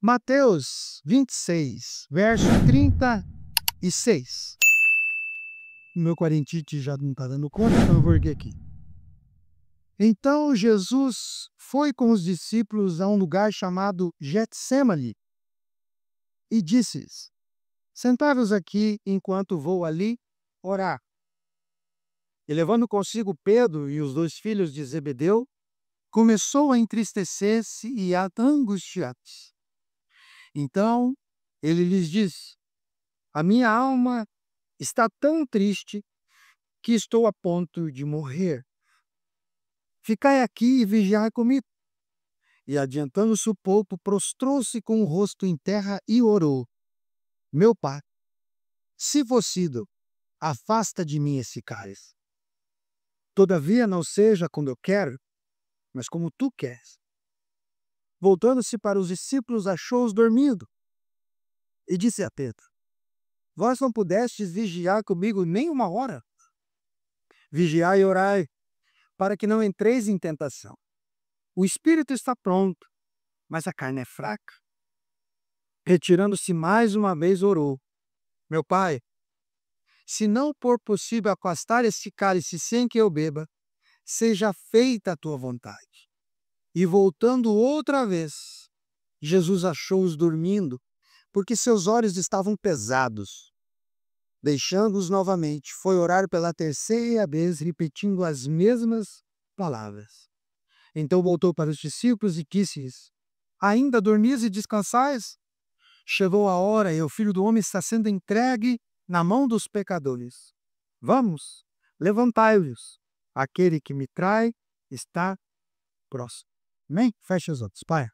Mateus 26, verso 36. Meu quarentite já não está dando conta, então eu vou erguer aqui. Então Jesus foi com os discípulos a um lugar chamado Getsêmani e disse-lhes: sentai-vos aqui enquanto vou ali orar. E levando consigo Pedro e os dois filhos de Zebedeu, começou a entristecer-se e a angustiar-se. Então ele lhes disse: a minha alma está tão triste que estou a ponto de morrer. Ficai aqui e vigiai comigo. E adiantando-se um pouco, prostrou-se com o rosto em terra e orou: meu pai, se possível, afasta de mim esse cálice. Todavia não seja como eu quero, mas como tu queres. Voltando-se para os discípulos, achou-os dormindo. E disse a Pedro: vós não pudestes vigiar comigo nem uma hora? Vigiai e orai, para que não entreis em tentação. O espírito está pronto, mas a carne é fraca. Retirando-se mais uma vez, orou: meu pai, se não for possível afastar este cálice sem que eu beba, seja feita a tua vontade. E voltando outra vez, Jesus achou-os dormindo, porque seus olhos estavam pesados. Deixando-os novamente, foi orar pela terceira vez, repetindo as mesmas palavras. Então voltou para os discípulos e disse-lhes: ainda dormis e descansais? Chegou a hora e o Filho do Homem está sendo entregue na mão dos pecadores. Vamos, levantai-vos. Aquele que me trai está próximo. Amém? Feche os olhos. Pai,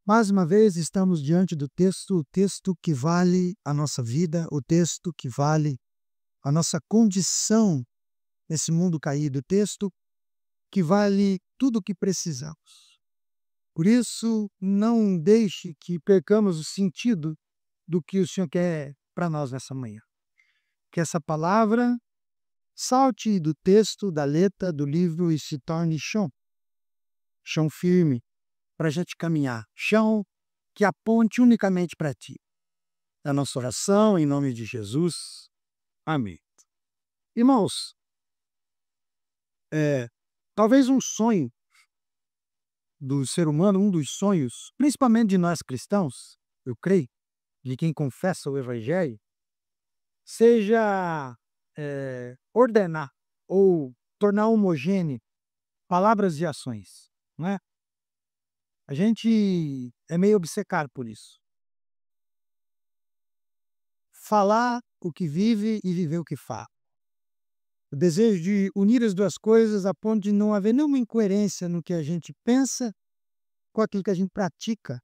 mais uma vez estamos diante do texto, o texto que vale a nossa vida, o texto que vale a nossa condição nesse mundo caído, o texto que vale tudo o que precisamos. Por isso, não deixe que percamos o sentido do que o Senhor quer para nós nessa manhã. Que essa palavra salte do texto, da letra, do livro e se torne chão. Chão firme para a gente caminhar. Chão que aponte unicamente para Ti. É a nossa oração, em nome de Jesus. Amém. Irmãos, talvez um sonho do ser humano, um dos sonhos, principalmente de nós cristãos, eu creio, de quem confessa o Evangelho, seja ordenar ou tornar homogêneo palavras e ações, não é? A gente é meio obcecado por isso. Falar o que vive e viver o que fala. O desejo de unir as duas coisas a ponto de não haver nenhuma incoerência no que a gente pensa com aquilo que a gente pratica.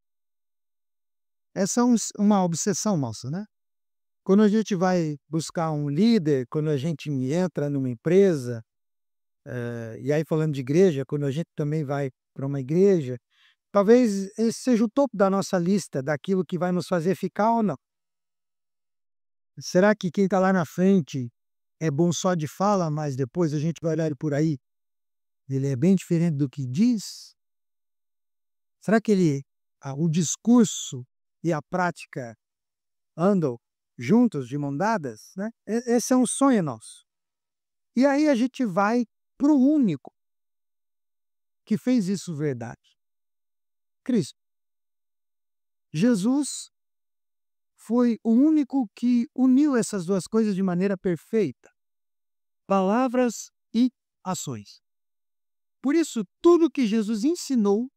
Essa é uma obsessão nossa, né? Quando a gente vai buscar um líder, quando a gente entra numa empresa, e aí falando de igreja, quando a gente também vai para uma igreja, talvez esse seja o topo da nossa lista, daquilo que vai nos fazer ficar ou não. Será que quem está lá na frente é bom só de fala, mas depois a gente vai olhar ele por aí, ele é bem diferente do que diz? Será que o discurso e a prática andam juntos, de mão dadas, né? Esse é um sonho nosso. E aí a gente vai para o único que fez isso verdade. Cristo. Jesus foi o único que uniu essas duas coisas de maneira perfeita. Palavras e ações. Por isso, tudo que Jesus ensinou,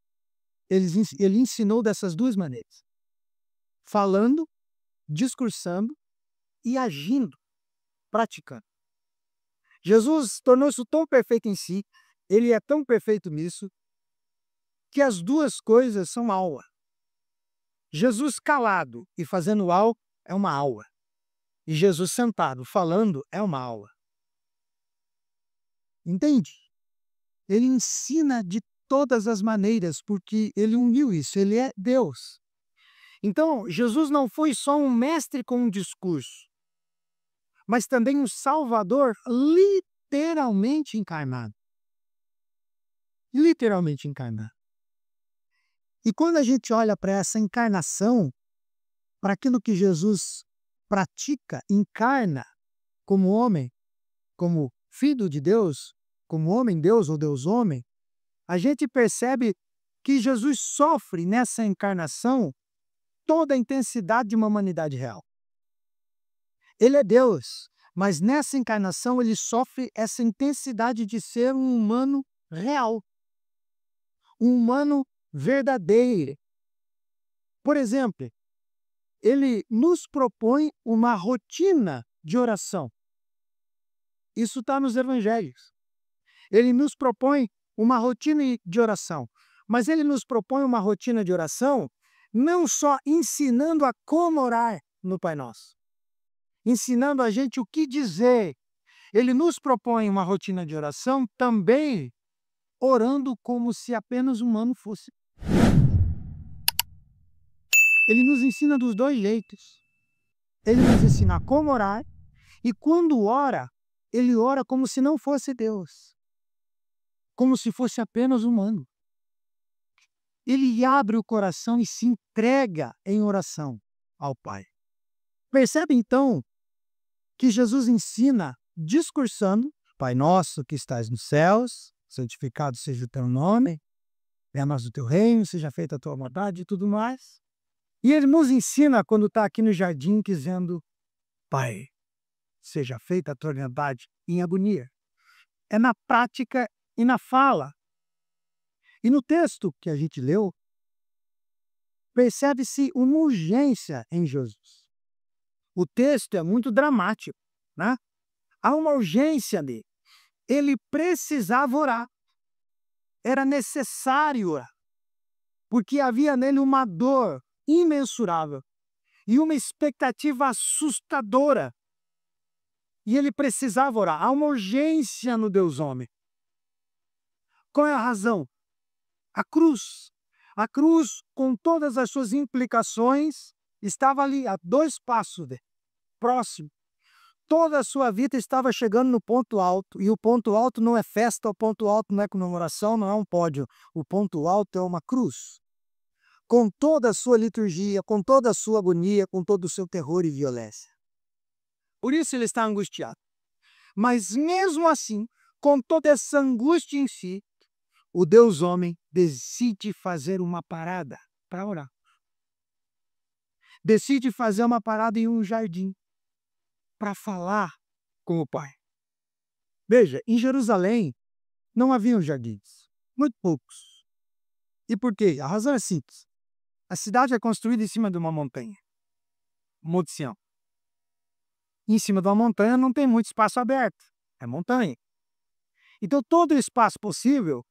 ele ensinou dessas duas maneiras. Falando, discursando e agindo, praticando. Jesus tornou-se tão perfeito em si, ele é tão perfeito nisso, que as duas coisas são aula. Jesus calado e fazendo algo é uma aula. E Jesus sentado falando é uma aula. Entende? Ele ensina de todas as maneiras, porque ele uniu isso, ele é Deus. Então, Jesus não foi só um mestre com um discurso, mas também um Salvador literalmente encarnado. Literalmente encarnado. E quando a gente olha para essa encarnação, para aquilo que Jesus pratica, encarna como homem, como filho de Deus, como homem-deus ou Deus-homem, a gente percebe que Jesus sofre nessa encarnação toda a intensidade de uma humanidade real. Ele é Deus, mas nessa encarnação ele sofre essa intensidade de ser um humano real, um humano verdadeiro. Por exemplo, ele nos propõe uma rotina de oração. Isso está nos evangelhos. Ele nos propõe uma rotina de oração, mas ele nos propõe uma rotina de oração não só ensinando a como orar no Pai Nosso, ensinando a gente o que dizer. Ele nos propõe uma rotina de oração também orando como se apenas humano fosse. Ele nos ensina dos dois jeitos. Ele nos ensina como orar e quando ora, ele ora como se não fosse Deus, como se fosse apenas humano. Ele abre o coração e se entrega em oração ao Pai. Percebe então que Jesus ensina discursando: Pai nosso que estás nos céus, santificado seja o teu nome, venha a nós o teu reino, seja feita a tua vontade e tudo mais. E ele nos ensina quando está aqui no jardim dizendo: Pai, seja feita a tua vontade em agonia. É na prática e na fala. E no texto que a gente leu, percebe-se uma urgência em Jesus. O texto é muito dramático, né? Há uma urgência nele. Ele precisava orar. Era necessário orar. Porque havia nele uma dor imensurável e uma expectativa assustadora. E ele precisava orar. Há uma urgência no Deus homem. Qual é a razão? A cruz. A cruz, com todas as suas implicações, estava ali a 2 passos dele, próximo. Toda a sua vida estava chegando no ponto alto. E o ponto alto não é festa, o ponto alto não é comemoração, não é um pódio. O ponto alto é uma cruz. Com toda a sua liturgia, com toda a sua agonia, com todo o seu terror e violência. Por isso ele está angustiado. Mas mesmo assim, com toda essa angústia em si, o Deus homem decide fazer uma parada para orar. Decide fazer uma parada em um jardim para falar com o Pai. Veja, em Jerusalém não haviam jardins, muito poucos. E por quê? A razão é simples. A cidade é construída em cima de uma montanha, Monte Sião. Em cima de uma montanha não tem muito espaço aberto, é montanha. Então todo o espaço possível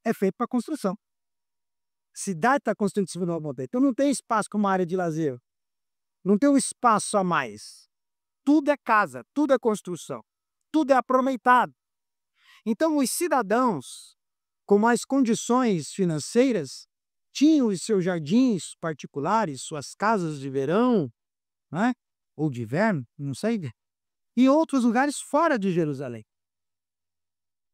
é feito para construção. A cidade está construída em cima de uma montanha, então não tem espaço como área de lazer. Não tem um espaço a mais. Tudo é casa, tudo é construção, tudo é aproveitado. Então os cidadãos com mais condições financeiras tinham os seus jardins particulares, suas casas de verão, né? Ou de inverno, não sei, em outros lugares fora de Jerusalém.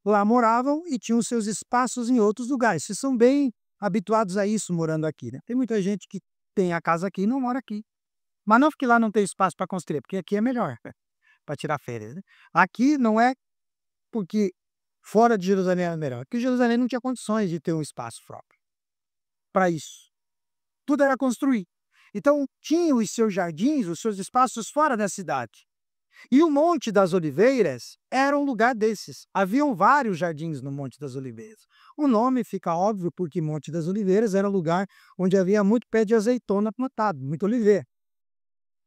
Lá moravam e tinham seus espaços em outros lugares. Vocês são bem habituados a isso morando aqui, né? Tem muita gente que tem a casa aqui e não mora aqui. Mas não porque lá não tem espaço para construir, porque aqui é melhor para tirar férias, né? Aqui não é porque fora de Jerusalém era melhor, porque Jerusalém não tinha condições de ter um espaço próprio para isso. Tudo era construir. Então, tinha os seus jardins, os seus espaços fora da cidade. E o Monte das Oliveiras era um lugar desses. Haviam vários jardins no Monte das Oliveiras. O nome fica óbvio porque Monte das Oliveiras era um lugar onde havia muito pé de azeitona plantado, muito oliveira.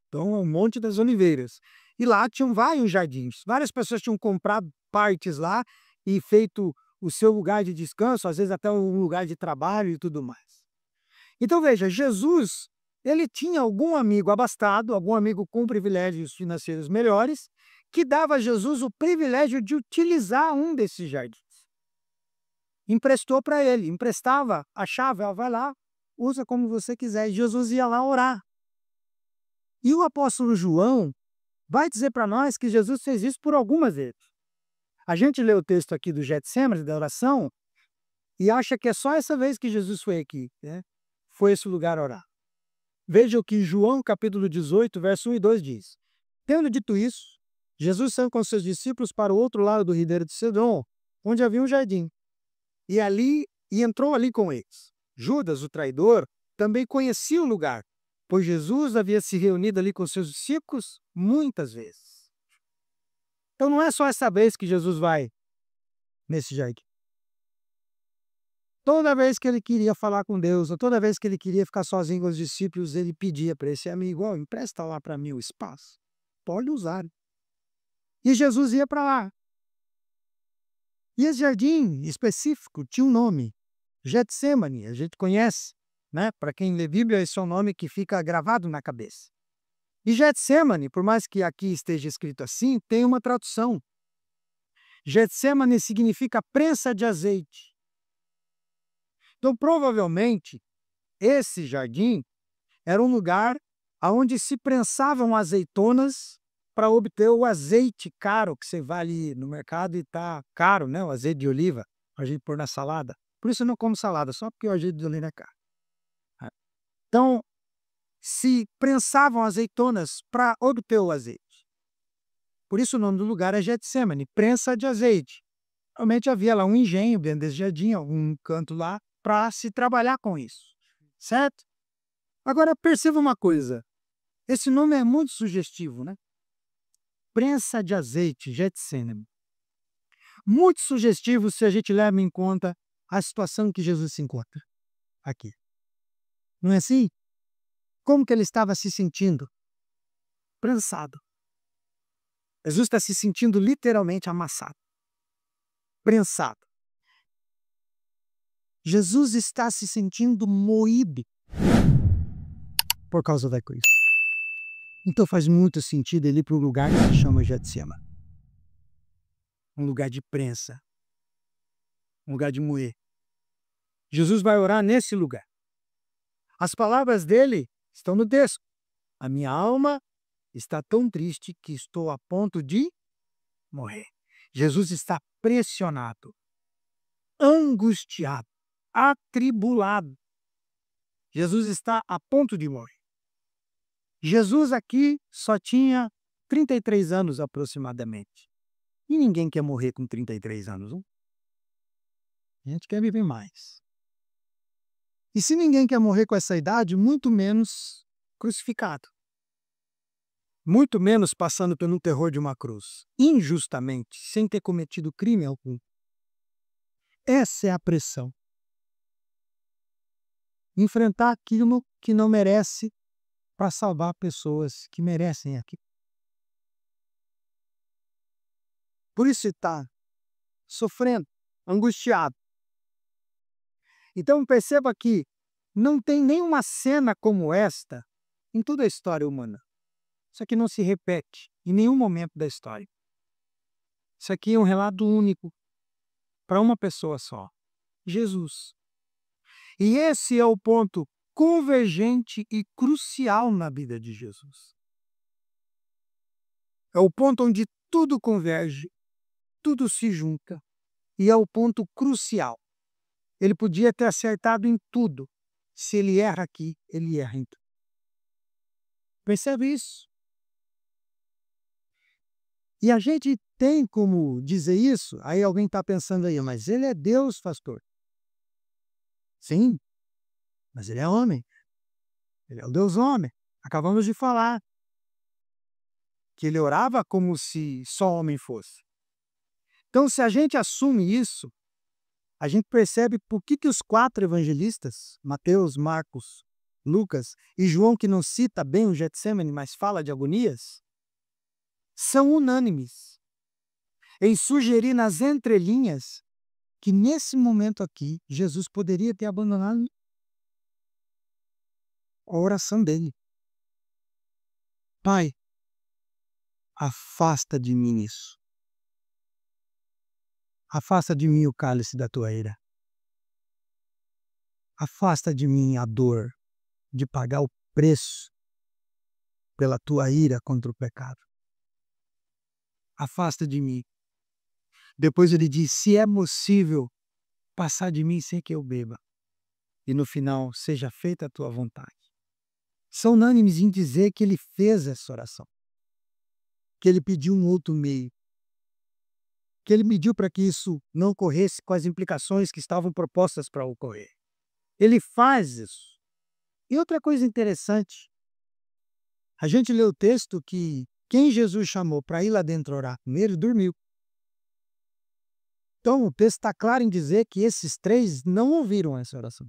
Então, é o Monte das Oliveiras. E lá tinham vários jardins. Várias pessoas tinham comprado partes lá e feito o seu lugar de descanso, às vezes até um lugar de trabalho e tudo mais. Então, veja, Jesus, ele tinha algum amigo abastado, algum amigo com privilégios financeiros melhores, que dava a Jesus o privilégio de utilizar um desses jardins. Emprestou para ele, emprestava a chave, vai lá, usa como você quiser. E Jesus ia lá orar. E o apóstolo João vai dizer para nós que Jesus fez isso por algumas vezes. A gente lê o texto aqui do Getsemane, da oração, e acha que é só essa vez que Jesus foi aqui, né? foi esse lugar orar. Veja o que João capítulo 18, verso 1 e 2 diz. Tendo dito isso, Jesus saiu com seus discípulos para o outro lado do ribeiro de Cedron, onde havia um jardim. E entrou ali com eles. Judas, o traidor, também conhecia o lugar, pois Jesus havia se reunido ali com seus discípulos muitas vezes. Então não é só essa vez que Jesus vai nesse jardim. Toda vez que ele queria falar com Deus, ou toda vez que ele queria ficar sozinho com os discípulos, ele pedia para esse amigo, empresta lá para mim o espaço. Pode usar. E Jesus ia para lá. E esse jardim específico tinha um nome, Getsêmani, a gente conhece, né? Para quem lê Bíblia, esse é um nome que fica gravado na cabeça. E Getsêmani, por mais que aqui esteja escrito assim, tem uma tradução. Getsêmani significa prensa de azeite. Então, provavelmente, esse jardim era um lugar onde se prensavam azeitonas para obter o azeite caro, que você vai ali no mercado e está caro, né? O azeite de oliva, a gente pôr na salada. Por isso eu não como salada, só porque o azeite de oliva é caro. Então, se prensavam azeitonas para obter o azeite. Por isso o nome do lugar é Getsêmani, prensa de azeite. Realmente havia lá um engenho dentro desse jardim, algum canto lá, para se trabalhar com isso, certo? Agora perceba uma coisa, esse nome é muito sugestivo, né? Prensa de azeite, Getsêmani. Muito sugestivo se a gente leva em conta a situação que Jesus se encontra aqui. Não é assim? Como que ele estava se sentindo? Prensado. Jesus está se sentindo literalmente amassado. Prensado. Jesus está se sentindo moído por causa da cruz. Então faz muito sentido ele ir para um lugar que se chama Getsêmani. Um lugar de prensa. Um lugar de moer. Jesus vai orar nesse lugar. As palavras dele estão no texto. A minha alma está tão triste que estou a ponto de morrer. Jesus está pressionado, angustiado, atribulado. Jesus está a ponto de morrer. Jesus aqui só tinha 33 anos aproximadamente. E ninguém quer morrer com 33 anos, não? A gente quer viver mais. E se ninguém quer morrer com essa idade, muito menos crucificado. Muito menos passando pelo terror de uma cruz, injustamente, sem ter cometido crime algum. Essa é a pressão. Enfrentar aquilo que não merece para salvar pessoas que merecem aquilo. Por isso está sofrendo, angustiado. Então perceba que não tem nenhuma cena como esta em toda a história humana. Isso aqui não se repete em nenhum momento da história. Isso aqui é um relato único para uma pessoa só, Jesus. E esse é o ponto convergente e crucial na vida de Jesus. É o ponto onde tudo converge, tudo se junta, e é o ponto crucial. Ele podia ter acertado em tudo. Se ele erra aqui, ele erra em tudo. Percebe isso? E a gente tem como dizer isso, aí alguém está pensando aí, mas ele é Deus, pastor. Sim, mas ele é homem. Ele é o Deus homem. Acabamos de falar que ele orava como se só homem fosse. Então, se a gente assume isso, a gente percebe por que os 4 evangelistas, Mateus, Marcos, Lucas e João, que não cita bem o Getsêmani, mas fala de agonias, são unânimes em sugerir nas entrelinhas que nesse momento aqui, Jesus poderia ter abandonado a oração dele. Pai, afasta de mim isso. Afasta de mim o cálice da tua ira. Afasta de mim a dor de pagar o preço pela tua ira contra o pecado. Afasta de mim. Depois ele diz, se é possível, passar de mim sem que eu beba. e no final, seja feita a tua vontade. São unânimes em dizer que ele fez essa oração, que ele pediu um outro meio, que ele pediu para que isso não ocorresse com as implicações que estavam propostas para ocorrer. Ele faz isso. E outra coisa interessante, a gente lê o texto que quem Jesus chamou para ir lá dentro orar primeiro dormiu. Então o texto está claro em dizer que esses três não ouviram essa oração.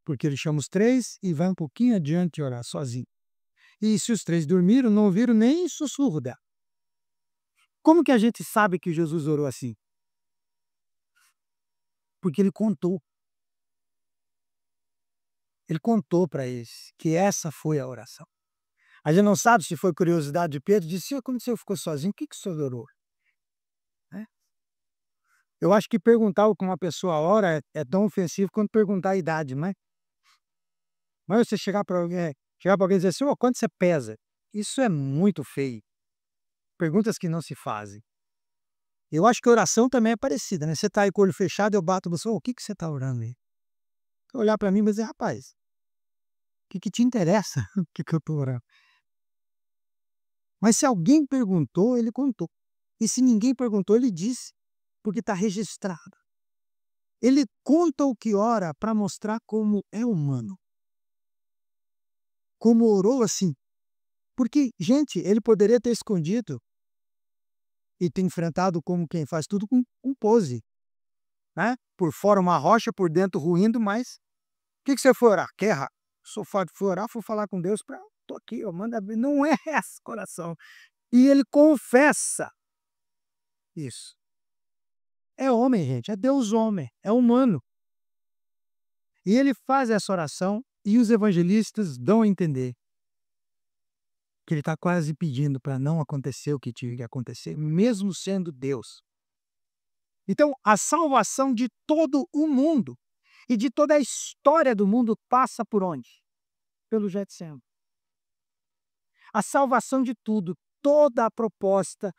Porque ele chama os três e vai um pouquinho adiante orar sozinho. E se os três dormiram, não ouviram nem sussurro dela. Como que a gente sabe que Jesus orou assim? Porque ele contou. Ele contou para eles que essa foi a oração. A gente não sabe se foi curiosidade de Pedro, disse, quando o senhor ficou sozinho, o que o senhor orou? Né? Eu acho que perguntar o que uma pessoa ora é tão ofensivo quanto perguntar a idade, não é? Mas você chegar para alguém e dizer assim, quanto você pesa? Isso é muito feio. Perguntas que não se fazem. Eu acho que a oração também é parecida, né? Você está aí com o olho fechado, eu bato no seu, o que você está orando aí? Olhar para mim e dizer, rapaz, o que te interessa o que eu estou orando? Mas se alguém perguntou, ele contou. E se ninguém perguntou, ele disse, porque está registrado. Ele conta o que ora para mostrar como é humano. Como orou assim. Porque, gente, ele poderia ter escondido e ter enfrentado como quem faz tudo com pose. Né? Por fora uma rocha, por dentro ruindo, mas o que você foi orar? Guerra. Sofá foi orar, foi falar com Deus para tô aqui, manda ver. Não é esse coração. E ele confessa isso. É homem, gente, é Deus homem, é humano. E ele faz essa oração e os evangelistas dão a entender que ele está quase pedindo para não acontecer o que tinha que acontecer, mesmo sendo Deus. Então, a salvação de todo o mundo e de toda a história do mundo passa por onde? Pelo Getsemane. A salvação de tudo, toda a proposta,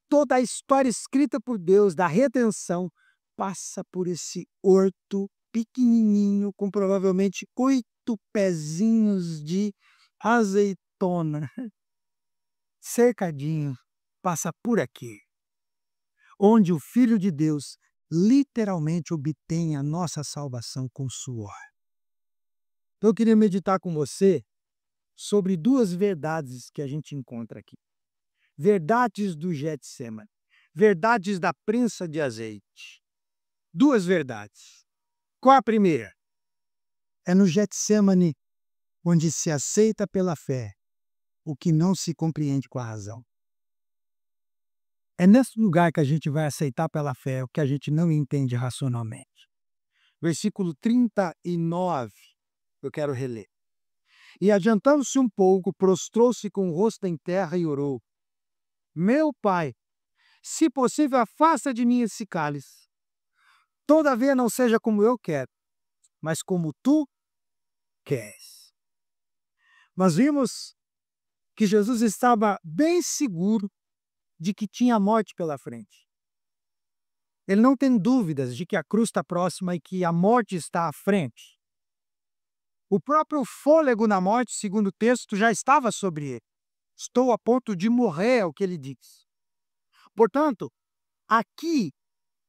toda a história escrita por Deus da redenção passa por esse horto pequenininho com provavelmente 8 pezinhos de azeitona, cercadinho, passa por aqui, onde o Filho de Deus literalmente obtém a nossa salvação com suor. Então eu queria meditar com você sobre duas verdades que a gente encontra aqui. Verdades do Getsemane, verdades da prensa de azeite. Duas verdades. Qual a primeira? É no Getsemane onde se aceita pela fé o que não se compreende com a razão. É nesse lugar que a gente vai aceitar pela fé o que a gente não entende racionalmente. Versículo 39, eu quero reler. E adiantando-se um pouco, prostrou-se com o rosto em terra e orou. Meu Pai, se possível, afasta de mim esse cálice. Todavia não seja como eu quero, mas como tu queres. Nós vimos que Jesus estava bem seguro de que tinha a morte pela frente. Ele não tem dúvidas de que a cruz está próxima e que a morte está à frente. O próprio fôlego na morte, segundo o texto, já estava sobre ele. Estou a ponto de morrer, é o que ele diz. Portanto, aqui,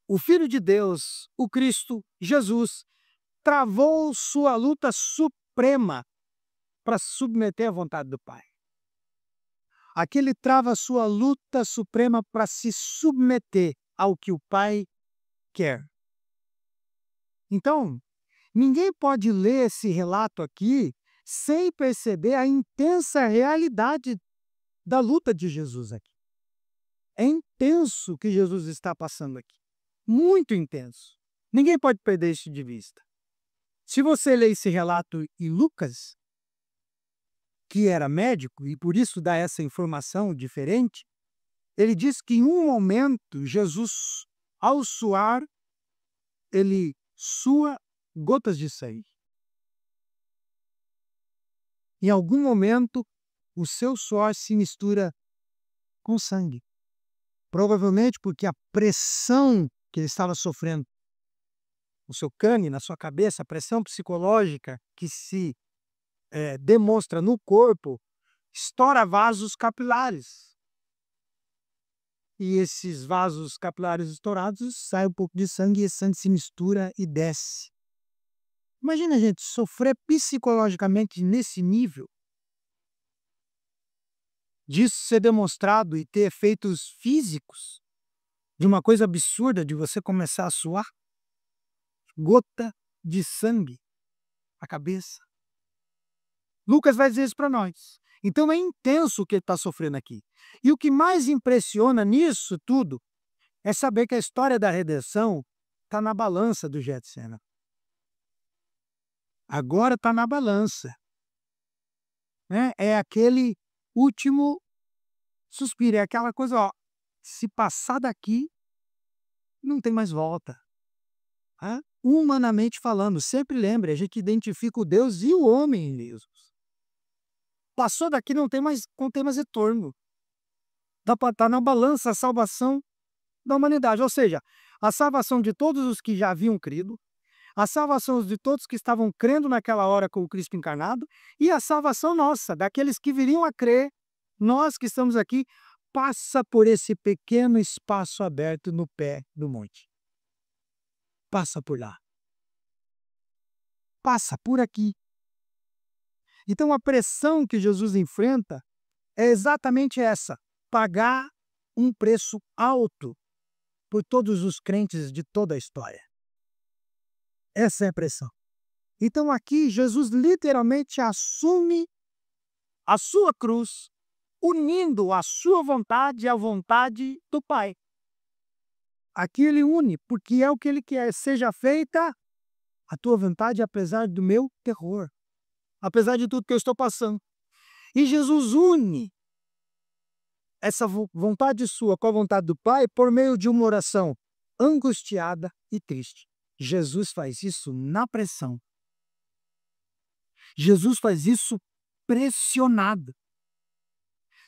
o Filho de Deus, o Cristo, Jesus, travou sua luta suprema para se submeter à vontade do Pai. Aqui ele trava sua luta suprema para se submeter ao que o Pai quer. Então, ninguém pode ler esse relato aqui sem perceber a intensa realidade da luta de Jesus aqui. É intenso o que Jesus está passando aqui. Muito intenso. Ninguém pode perder isso de vista. Se você ler esse relato em Lucas, que era médico e por isso dá essa informação diferente, ele diz que em um momento Jesus, ao suar, ele sua gotas de sangue. Em algum momento, o seu suor se mistura com sangue. Provavelmente porque a pressão que ele estava sofrendo no seu crânio, na sua cabeça, a pressão psicológica que se demonstra no corpo, estoura vasos capilares. E esses vasos capilares estourados, sai um pouco de sangue e esse sangue se mistura e desce. Imagina, gente, sofrer psicologicamente nesse nível, disso ser demonstrado e ter efeitos físicos, de uma coisa absurda de você começar a suar, gota de sangue, a cabeça. Lucas vai dizer isso para nós. Então é intenso o que ele está sofrendo aqui. E o que mais impressiona nisso tudo é saber que a história da redenção está na balança do Getsemane. Agora está na balança. Né? É aquele último suspiro, é aquela coisa, ó, se passar daqui, não tem mais volta. Né? Humanamente falando, sempre lembre, a gente identifica o Deus e o homem em Jesus. Passou daqui, não tem mais retorno. Está na balança a salvação da humanidade, ou seja, a salvação de todos os que já haviam crido, a salvação de todos que estavam crendo naquela hora com o Cristo encarnado, e a salvação nossa, daqueles que viriam a crer, nós que estamos aqui, passa por esse pequeno espaço aberto no pé do monte. Passa por lá. Passa por aqui. Então a pressão que Jesus enfrenta é exatamente essa: pagar um preço alto por todos os crentes de toda a história. Essa é a pressão. Então aqui Jesus literalmente assume a sua cruz, unindo a sua vontade à vontade do Pai. Aqui ele une, porque é o que ele quer: seja feita a tua vontade apesar do meu terror, apesar de tudo que eu estou passando. E Jesus une essa vontade sua com a vontade do Pai por meio de uma oração angustiada e triste. Jesus faz isso na pressão. Jesus faz isso pressionado.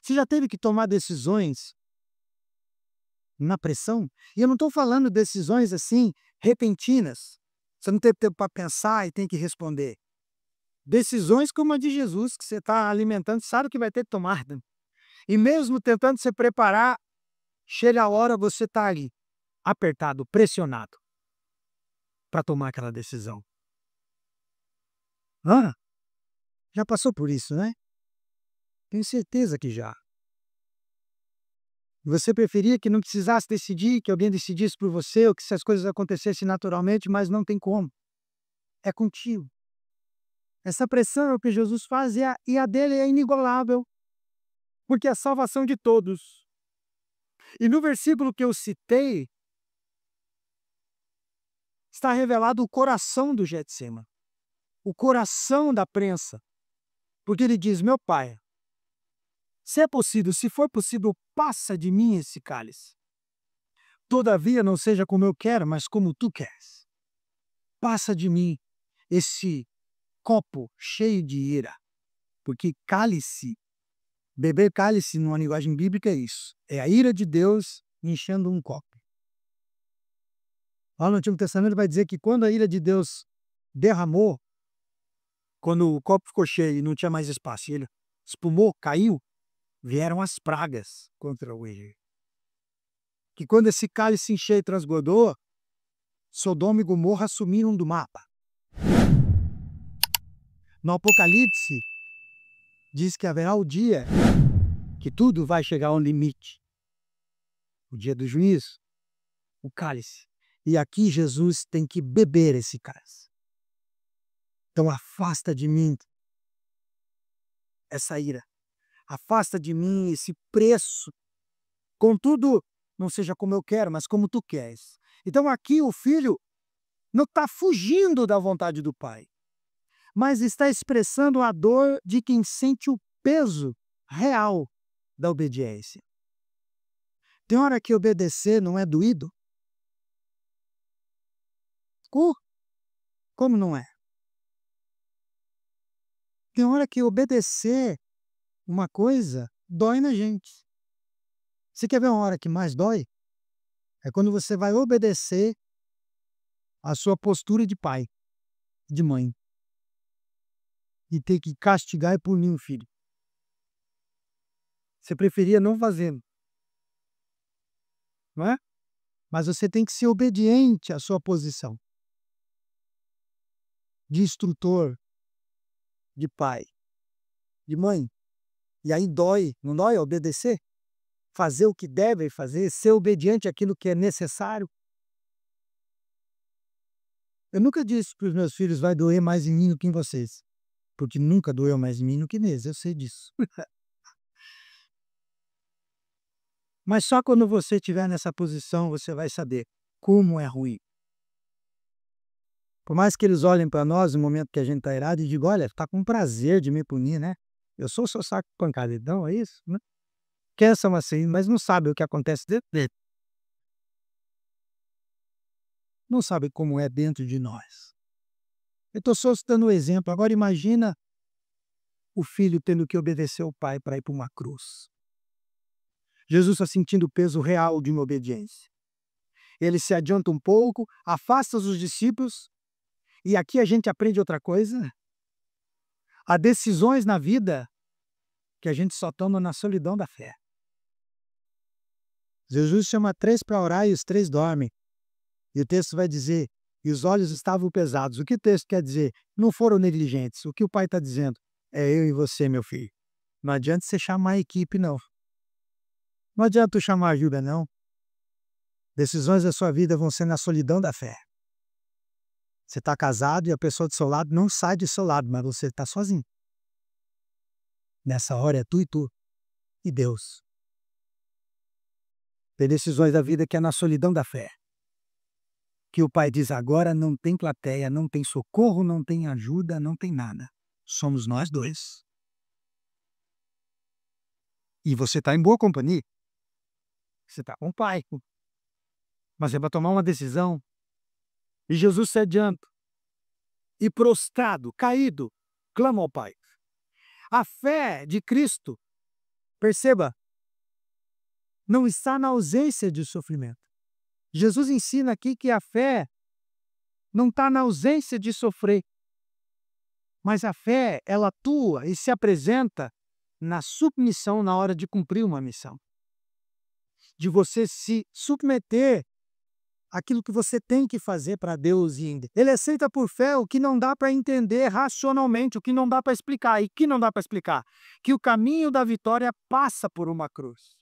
Você já teve que tomar decisões na pressão? E eu não estou falando decisões assim, repentinas. Você não teve tempo para pensar e tem que responder. Decisões como a de Jesus, que você está alimentando, sabe que vai ter que tomar. Né? E mesmo tentando se preparar, chega a hora, você está ali, apertado, pressionado, para tomar aquela decisão. Já passou por isso, né? Tenho certeza que já. Você preferia que não precisasse decidir, que alguém decidisse por você, ou que essas coisas acontecessem naturalmente, mas não tem como. É contigo. Essa pressão é o que Jesus faz e a dele é inigualável, porque é a salvação de todos. E no versículo que eu citei, está revelado o coração do Getsemane, o coração da prensa, porque ele diz: meu Pai, se é possível, se for possível, passa de mim esse cálice. Todavia não seja como eu quero, mas como tu queres. Passa de mim esse copo cheio de ira, porque cálice, beber cálice numa linguagem bíblica é isso, é a ira de Deus enchendo um copo. Lá no Antigo Testamento vai dizer que quando a ira de Deus derramou, quando o copo ficou cheio e não tinha mais espaço, e ele espumou, caiu, vieram as pragas contra o Egito. Que quando esse cálice encheu e transbordou, Sodoma e Gomorra sumiram do mapa. No Apocalipse, diz que haverá o dia que tudo vai chegar ao limite. O dia do juízo, o cálice. E aqui Jesus tem que beber esse cálice. Então afasta de mim essa ira. Afasta de mim esse preço. Contudo, não seja como eu quero, mas como tu queres. Então aqui o filho não está fugindo da vontade do pai, mas está expressando a dor de quem sente o peso real da obediência. Tem hora que obedecer não é doído? Como não é? Tem hora que obedecer uma coisa dói na gente. Você quer ver uma hora que mais dói? É quando você vai obedecer a sua postura de pai, de mãe, e ter que castigar e punir um filho. Você preferia não fazê-lo, não é? Mas você tem que ser obediente à sua posição de instrutor, de pai, de mãe. E aí dói, não dói obedecer? Fazer o que deve fazer, ser obediente àquilo que é necessário. Eu nunca disse para os meus filhos: vai doer mais em mim do que em vocês, porque nunca doeu mais em mim do que neles, eu sei disso. Mas só quando você estiver nessa posição, você vai saber como é ruim. Por mais que eles olhem para nós no momento que a gente está irado e digam: olha, está com prazer de me punir, né? Eu sou o seu saco de pancada, então é isso, né? Que são assim, mas não sabem o que acontece dentro dele. Não sabem como é dentro de nós. Eu estou só dando um exemplo. Agora imagina o filho tendo que obedecer ao pai para ir para uma cruz. Jesus está sentindo o peso real de uma obediência. Ele se adianta um pouco, afasta os discípulos, e aqui a gente aprende outra coisa. Há decisões na vida que a gente só toma na solidão da fé. Jesus chama 3 para orar e os 3 dormem. E o texto vai dizer: e os olhos estavam pesados. O que o texto quer dizer? Não foram negligentes. O que o pai está dizendo? É eu e você, meu filho. Não adianta você chamar a equipe, não. Não adianta tu chamar ajuda, não. Decisões da sua vida vão ser na solidão da fé. Você está casado e a pessoa do seu lado não sai do seu lado, mas você está sozinho. Nessa hora é tu e Deus. Tem decisões da vida que é na solidão da fé. Que o pai diz: agora não tem plateia, não tem socorro, não tem ajuda, não tem nada. Somos nós dois. E você está em boa companhia. Você está com o pai. Mas é para tomar uma decisão. E Jesus se adianta. E prostrado, caído, clama ao Pai. A fé de Cristo, perceba, não está na ausência de sofrimento. Jesus ensina aqui que a fé não está na ausência de sofrer. Mas a fé, ela atua e se apresenta na submissão na hora de cumprir uma missão. De você se submeter àquilo que você tem que fazer para Deus e ele aceita por fé o que não dá para entender racionalmente, o que não dá para explicar. E o que não dá para explicar? Que o caminho da vitória passa por uma cruz.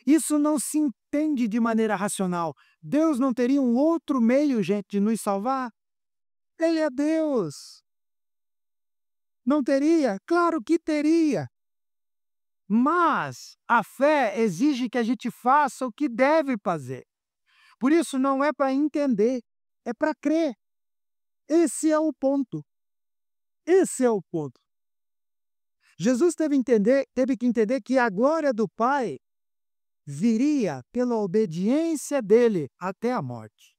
Isso não se entende de maneira racional. Deus não teria um outro meio, gente, de nos salvar? Ele é Deus. Não teria? Claro que teria. Mas a fé exige que a gente faça o que deve fazer. Por isso não é para entender, é para crer. Esse é o ponto. Esse é o ponto. Jesus teve que entender que a glória do Pai viria pela obediência dele até a morte.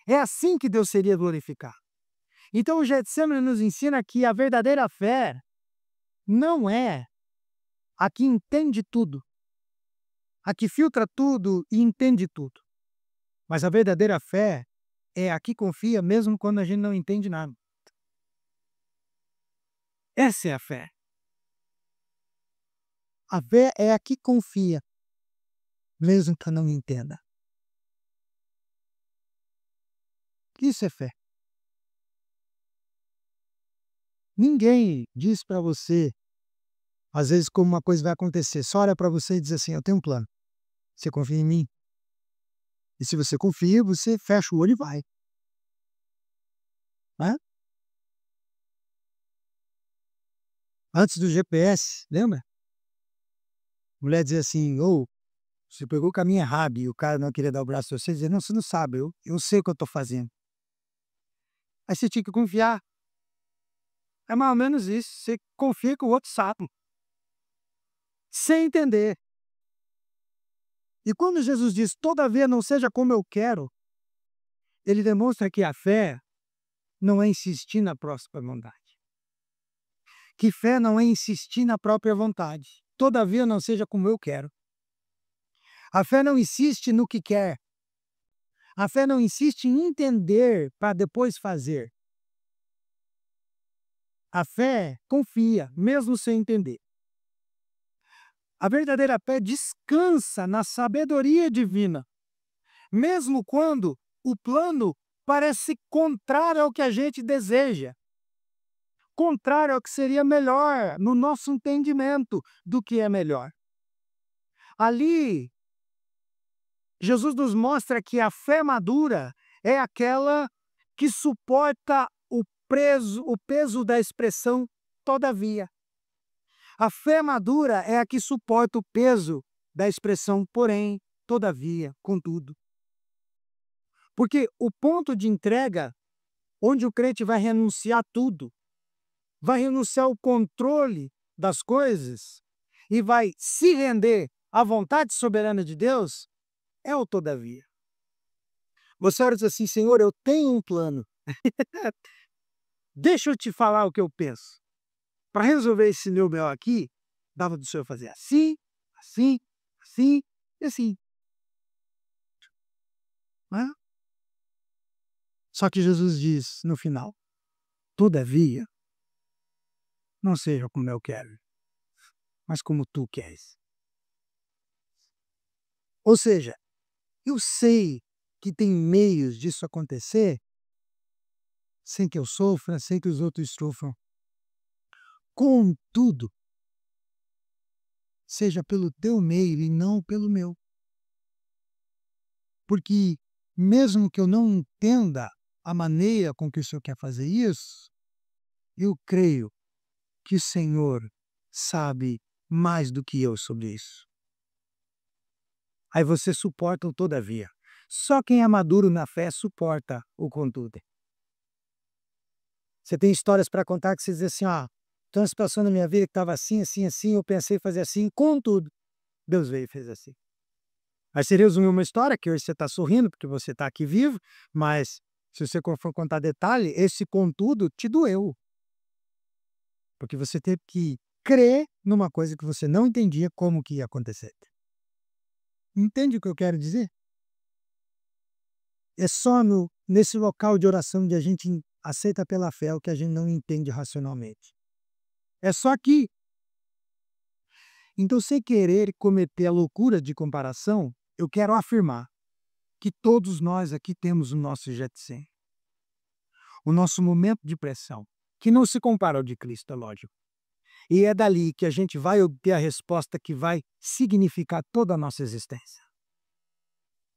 É assim que Deus seria glorificado. Então o Getsemane nos ensina que a verdadeira fé não é a que entende tudo, a que filtra tudo e entende tudo. Mas a verdadeira fé é a que confia mesmo quando a gente não entende nada. Essa é a fé. A fé é a que confia, mesmo que não entenda. Isso é fé. Ninguém diz para você, às vezes, como uma coisa vai acontecer. Só olha para você e diz assim: eu tenho um plano. Você confia em mim? E se você confia, você fecha o olho e vai. Né? Antes do GPS, lembra? A mulher dizia assim: você pegou o caminho errado, e o cara não queria dar o braço a você, dizia: não, você não sabe, eu sei o que eu estou fazendo. Aí você tinha que confiar. É mais ou menos isso. Você confia que o outro sabe. Sem entender. E quando Jesus diz: todavia não seja como eu quero, ele demonstra que a fé não é insistir na própria vontade. Que fé não é insistir na própria vontade. Todavia não seja como eu quero. A fé não insiste no que quer. A fé não insiste em entender para depois fazer. A fé confia, mesmo sem entender. A verdadeira fé descansa na sabedoria divina, mesmo quando o plano parece contrário ao que a gente deseja, contrário ao que seria melhor no nosso entendimento do que é melhor. Ali, Jesus nos mostra que a fé madura é aquela que suporta o peso da expressão todavia. A fé madura é a que suporta o peso da expressão porém, todavia, contudo. Porque o ponto de entrega, onde o crente vai renunciar tudo, vai renunciar ao controle das coisas e vai se render à vontade soberana de Deus, é o todavia. Você ora e diz assim: Senhor, eu tenho um plano. Deixa eu te falar o que eu penso. Para resolver esse meu B.O. aqui, dava do Senhor fazer assim, assim, assim e assim. Não é? Só que Jesus diz no final: todavia, não seja como eu quero, mas como tu queres. Ou seja, eu sei que tem meios disso acontecer sem que eu sofra, sem que os outros sofram. Contudo, seja pelo teu meio e não pelo meu. Porque mesmo que eu não entenda a maneira com que o Senhor quer fazer isso, eu creio que o Senhor sabe mais do que eu sobre isso. Aí você suporta o todavia. Só quem é maduro na fé suporta o contudo. Você tem histórias para contar que você diz assim, tem uma situação na minha vida que estava assim, assim, assim, eu pensei em fazer assim, contudo, Deus veio e fez assim. Aí você resumiu uma história que hoje você está sorrindo porque você está aqui vivo, mas se você for contar detalhe, esse contudo te doeu. Porque você teve que crer numa coisa que você não entendia como que ia acontecer. Entende o que eu quero dizer? É só nesse local de oração onde a gente aceita pela fé o que a gente não entende racionalmente. É só aqui. Então, sem querer cometer a loucura de comparação, eu quero afirmar que todos nós aqui temos o nosso Getsemane, o nosso momento de pressão, que não se compara ao de Cristo, é lógico. E é dali que a gente vai obter a resposta que vai significar toda a nossa existência.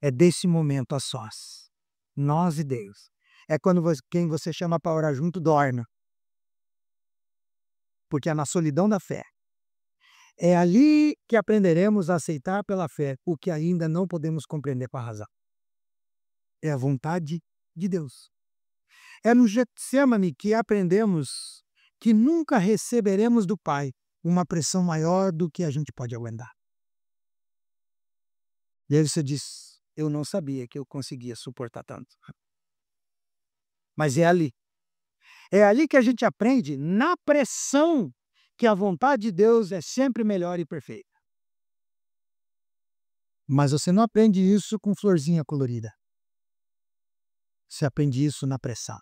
É desse momento a sós, nós e Deus. É quando quem você chama para orar junto dorme. Porque é na solidão da fé. É ali que aprenderemos a aceitar pela fé o que ainda não podemos compreender com a razão. É a vontade de Deus. É no Getsemane que aprendemos que nunca receberemos do Pai uma pressão maior do que a gente pode aguentar. E aí você diz, eu não sabia que eu conseguia suportar tanto. Mas é ali. É ali que a gente aprende, na pressão, que a vontade de Deus é sempre melhor e perfeita. Mas você não aprende isso com florzinha colorida. Você aprende isso na pressão.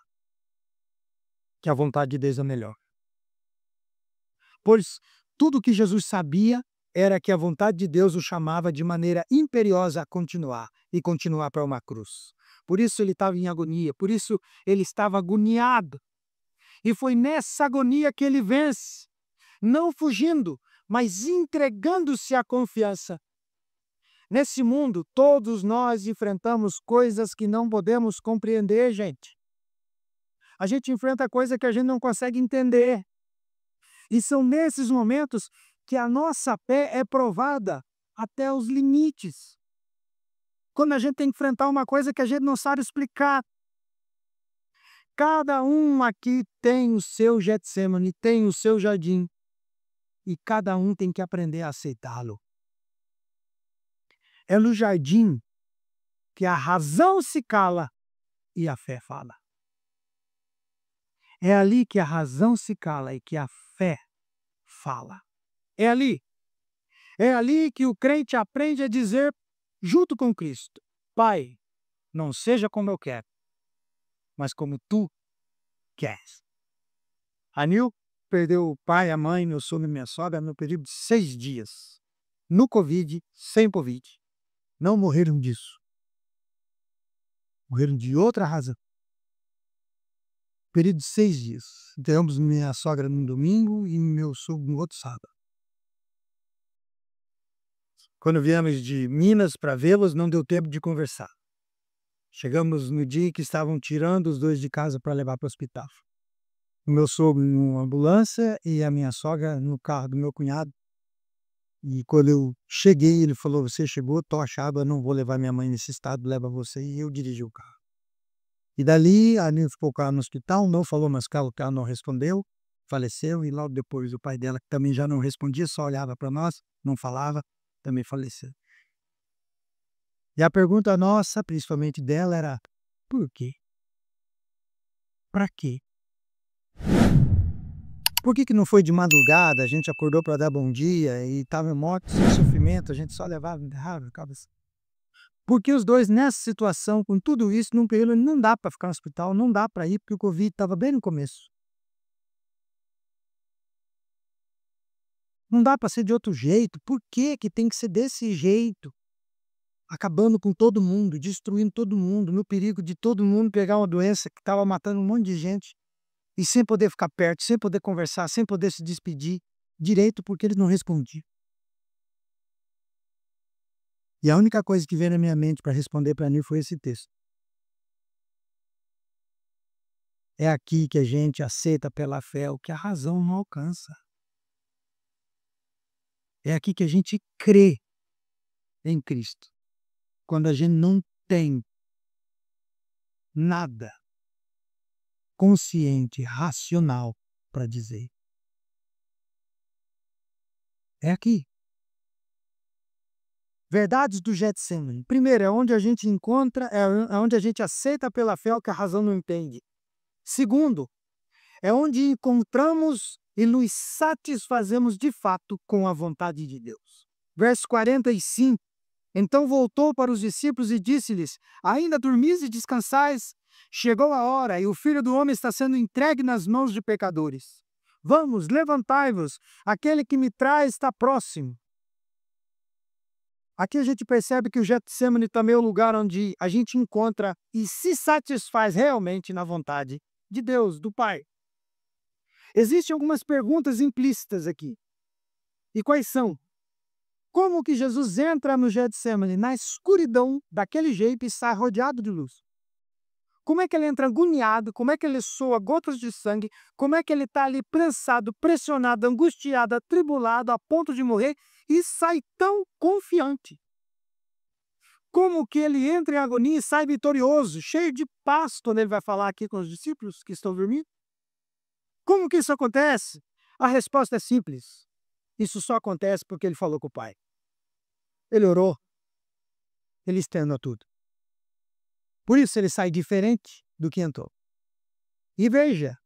Que a vontade de Deus é melhor. Pois tudo que Jesus sabia era que a vontade de Deus o chamava de maneira imperiosa a continuar e continuar para uma cruz. Por isso ele estava em agonia, por isso ele estava agoniado. E foi nessa agonia que ele vence, não fugindo, mas entregando-se à confiança. Nesse mundo, todos nós enfrentamos coisas que não podemos compreender, gente. A gente enfrenta coisas que a gente não consegue entender. E são nesses momentos que a nossa fé é provada até os limites. Quando a gente tem que enfrentar uma coisa que a gente não sabe explicar. Cada um aqui tem o seu Getsemane, tem o seu jardim. E cada um tem que aprender a aceitá-lo. É no jardim que a razão se cala e a fé fala. É ali que a razão se cala e que a fé fala. É ali. É ali que o crente aprende a dizer, junto com Cristo, Pai, não seja como eu quero, mas como tu queres. A Nil perdeu o pai, a mãe, meu sogro e minha sogra no período de 6 dias. No Covid, sem Covid. Não morreram disso. Morreram de outra razão. Período de 6 dias. Enterramos minha sogra no domingo e meu sogro no outro sábado. Quando viemos de Minas para vê-los, não deu tempo de conversar. Chegamos no dia que estavam tirando os dois de casa para levar para o hospital. O meu sogro numa ambulância e a minha sogra no carro do meu cunhado. E quando eu cheguei, ele falou: "Você chegou, tô achado, eu não vou levar minha mãe nesse estado, leva você", e eu dirigi o carro. E dali, a Nilce ficou com ela no hospital, não falou mais com ela, que ela não respondeu, faleceu, e logo depois o pai dela, que também já não respondia, só olhava para nós, não falava, também faleceu. E a pergunta nossa, principalmente dela, era: por quê? Para quê? Por que que não foi de madrugada, a gente acordou para dar bom dia e estava morto, sem sofrimento, a gente só levava a cabeça. Porque os dois nessa situação, com tudo isso, num período não dá para ficar no hospital, não dá para ir, porque o Covid estava bem no começo. Não dá para ser de outro jeito. Por que que tem que ser desse jeito? Acabando com todo mundo, destruindo todo mundo, no perigo de todo mundo pegar uma doença que estava matando um monte de gente, e sem poder ficar perto, sem poder conversar, sem poder se despedir direito, porque eles não respondiam. E a única coisa que veio na minha mente para responder para mim foi esse texto. É aqui que a gente aceita pela fé o que a razão não alcança. É aqui que a gente crê em Cristo. Quando a gente não tem nada consciente, racional para dizer. É aqui. Verdades do Getsemane. Primeiro, é onde a gente encontra, é onde a gente aceita pela fé o que a razão não entende. Segundo, é onde encontramos e nos satisfazemos de fato com a vontade de Deus. Verso 45. Então voltou para os discípulos e disse-lhes: ainda dormis e descansais? Chegou a hora e o Filho do Homem está sendo entregue nas mãos de pecadores. Vamos, levantai-vos, aquele que me traz está próximo. Aqui a gente percebe que o Getsemane também é o lugar onde a gente encontra e se satisfaz realmente na vontade de Deus, do Pai. Existem algumas perguntas implícitas aqui. E quais são? Como que Jesus entra no Getsemane na escuridão daquele jeito e sai rodeado de luz? Como é que ele entra agoniado? Como é que ele soa gotas de sangue? Como é que ele está ali prensado, pressionado, angustiado, atribulado, a ponto de morrer e sai tão confiante? Como que ele entra em agonia e sai vitorioso, cheio de paz, quando ele vai falar aqui com os discípulos que estão dormindo? Como que isso acontece? A resposta é simples. Isso só acontece porque ele falou com o Pai. Ele orou. Ele externou tudo. Por isso ele sai diferente do que entrou. E veja,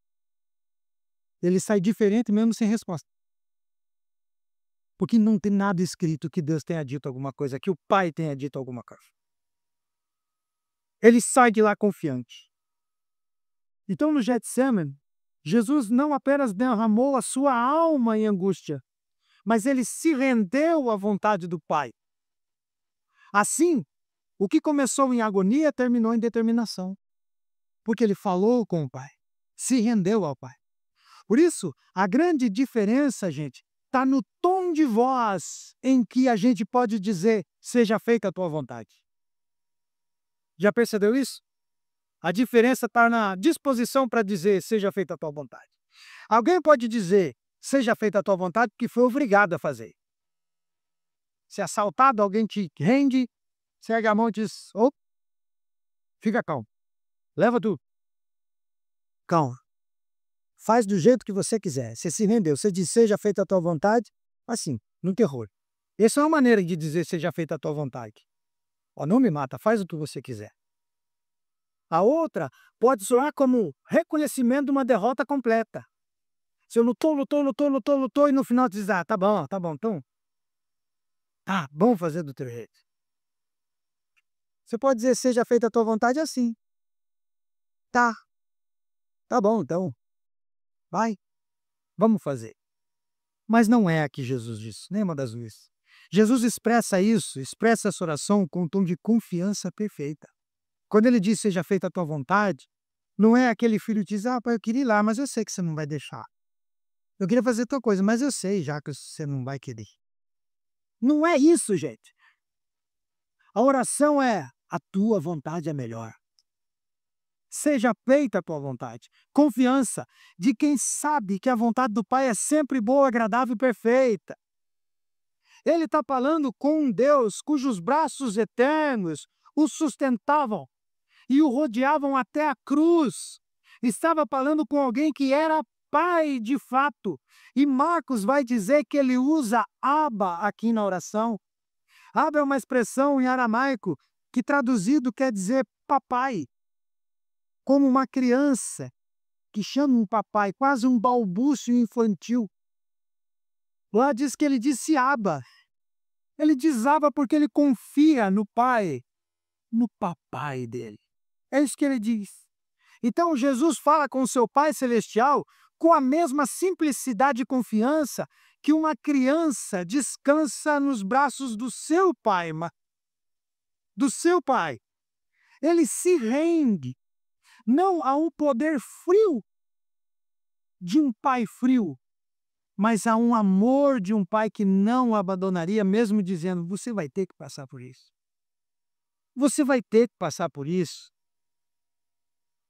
ele sai diferente mesmo sem resposta. Porque não tem nada escrito que Deus tenha dito alguma coisa, que o Pai tenha dito alguma coisa. Ele sai de lá confiante. Então no Getsemane, Jesus não apenas derramou a sua alma em angústia, mas ele se rendeu à vontade do Pai. Assim, o que começou em agonia terminou em determinação, porque ele falou com o Pai, se rendeu ao Pai. Por isso, a grande diferença, gente, está no tom de voz em que a gente pode dizer: seja feita a tua vontade. Já percebeu isso? A diferença está na disposição para dizer: seja feita a tua vontade. Alguém pode dizer: seja feita a tua vontade, porque foi obrigado a fazer. Se é assaltado, alguém te rende, segue a mão e diz: oh, fica calmo, leva tudo. Calma. Faz do jeito que você quiser. Você se rendeu, você diz: seja feita a tua vontade, assim, no terror. Essa é uma maneira de dizer: seja feita a tua vontade. Ó, não me mata, faz o que você quiser. A outra pode soar como reconhecimento de uma derrota completa. Se eu lutou e no final diz: ah, tá bom, então. Tá bom fazer do teu jeito. Você pode dizer, seja feita a tua vontade assim. Tá, tá bom, então, vai, vamos fazer. Mas não é aqui Jesus disse, nem uma das vezes. Jesus expressa essa oração com um tom de confiança perfeita. Quando ele diz, seja feita a tua vontade, não é aquele filho que diz, pai, eu queria ir lá, mas eu sei que você não vai deixar. Eu queria fazer tua coisa, mas eu sei já que você não vai querer. Não é isso, gente. A oração é, a tua vontade é melhor. Seja feita a tua vontade. Confiança de quem sabe que a vontade do Pai é sempre boa, agradável e perfeita. Ele está falando com um Deus cujos braços eternos o sustentavam e o rodeavam até a cruz. Estava falando com alguém que era Pai de fato. E Marcos vai dizer que ele usa Abba aqui na oração. Abba é uma expressão em aramaico que traduzido quer dizer papai. Como uma criança que chama um papai, quase um balbúcio infantil. Lá diz que ele disse Abba. Ele diz Abba porque ele confia no pai, no papai dele. É isso que ele diz. Então Jesus fala com o seu Pai Celestial com a mesma simplicidade e confiança que uma criança descansa nos braços do seu pai. Do seu pai. Ele se rende, não a um poder frio de um pai frio, mas a um amor de um pai que não o abandonaria, mesmo dizendo, você vai ter que passar por isso. Você vai ter que passar por isso,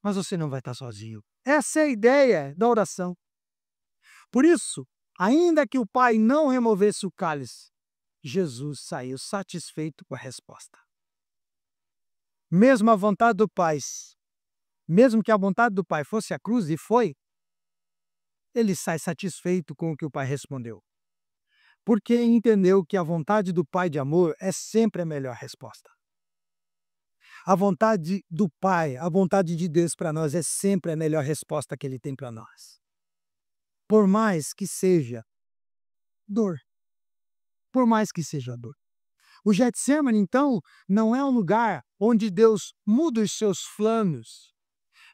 mas você não vai estar sozinho. Essa é a ideia da oração. Por isso, ainda que o pai não removesse o cálice, Jesus saiu satisfeito com a resposta. Mesmo a vontade do pai, mesmo que a vontade do pai fosse a cruz, e foi, ele sai satisfeito com o que o pai respondeu. Porque entendeu que a vontade do pai de amor é sempre a melhor resposta. A vontade do pai, a vontade de Deus para nós é sempre a melhor resposta que ele tem para nós. Por mais que seja dor. Por mais que seja dor. O Getsemane, então, não é um lugar onde Deus muda os seus planos,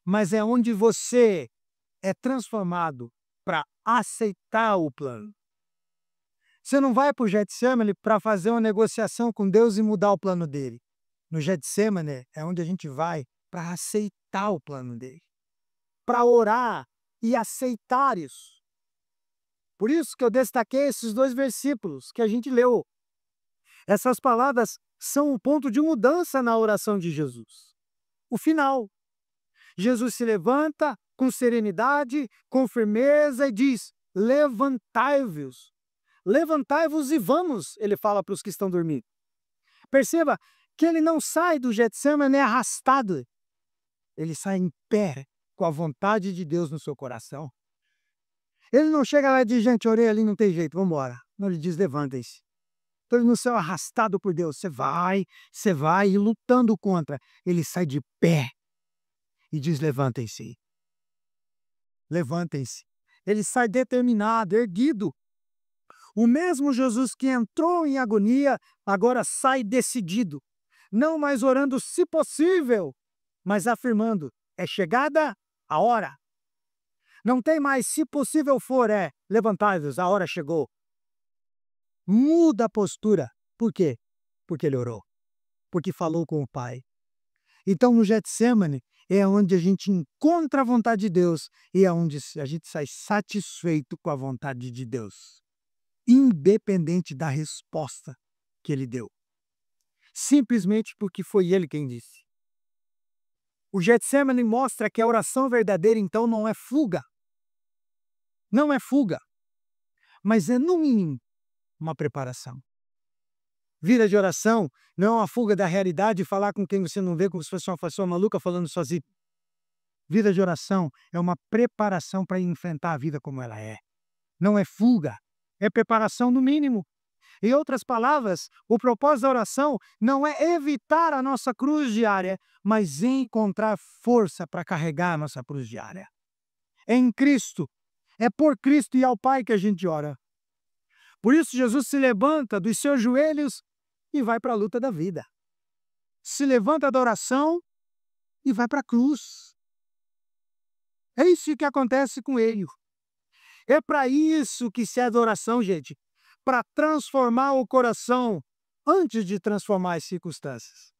mas é onde você é transformado para aceitar o plano. Você não vai para o Getsemane para fazer uma negociação com Deus e mudar o plano dele. No Getsemane é onde a gente vai para aceitar o plano dele, para orar e aceitar isso. Por isso que eu destaquei esses 2 versículos que a gente leu. Essas palavras são o ponto de mudança na oração de Jesus. O final. Jesus se levanta com serenidade, com firmeza e diz, levantai-vos. Levantai-vos e vamos, ele fala para os que estão dormindo. Perceba que ele não sai do Getsemane arrastado. Ele sai em pé, com a vontade de Deus no seu coração. Ele não chega lá e diz, gente, orei ali, não tem jeito, vamos embora. Não, ele diz, levantem-se. Então ele não sai arrastado por Deus. Você vai, e lutando contra. Ele sai de pé e diz, levantem-se. Levantem-se. Ele sai determinado, erguido. O mesmo Jesus que entrou em agonia, agora sai decidido. Não mais orando se possível, mas afirmando, é chegada a hora. Não tem mais se possível for, levantai-vos, a hora chegou. Muda a postura. Por quê? Porque ele orou. Porque falou com o Pai. Então no Getsemane é onde a gente encontra a vontade de Deus e é onde a gente sai satisfeito com a vontade de Deus. Independente da resposta que ele deu. Simplesmente porque foi ele quem disse. O Getsemane mostra que a oração verdadeira, então, não é fuga. Não é fuga. Mas é, no mínimo, uma preparação. Vida de oração não é uma fuga da realidade e falar com quem você não vê como se fosse uma pessoa maluca falando sozinho. Vida de oração é uma preparação para enfrentar a vida como ela é. Não é fuga, é preparação no mínimo. Em outras palavras, o propósito da oração não é evitar a nossa cruz diária, mas encontrar força para carregar a nossa cruz diária. É em Cristo, é por Cristo e ao Pai que a gente ora. Por isso Jesus se levanta dos seus joelhos e vai para a luta da vida. se levanta da oração e vai para a cruz. É isso que acontece com ele. É para isso que serve a oração, gente. Para transformar o coração antes de transformar as circunstâncias.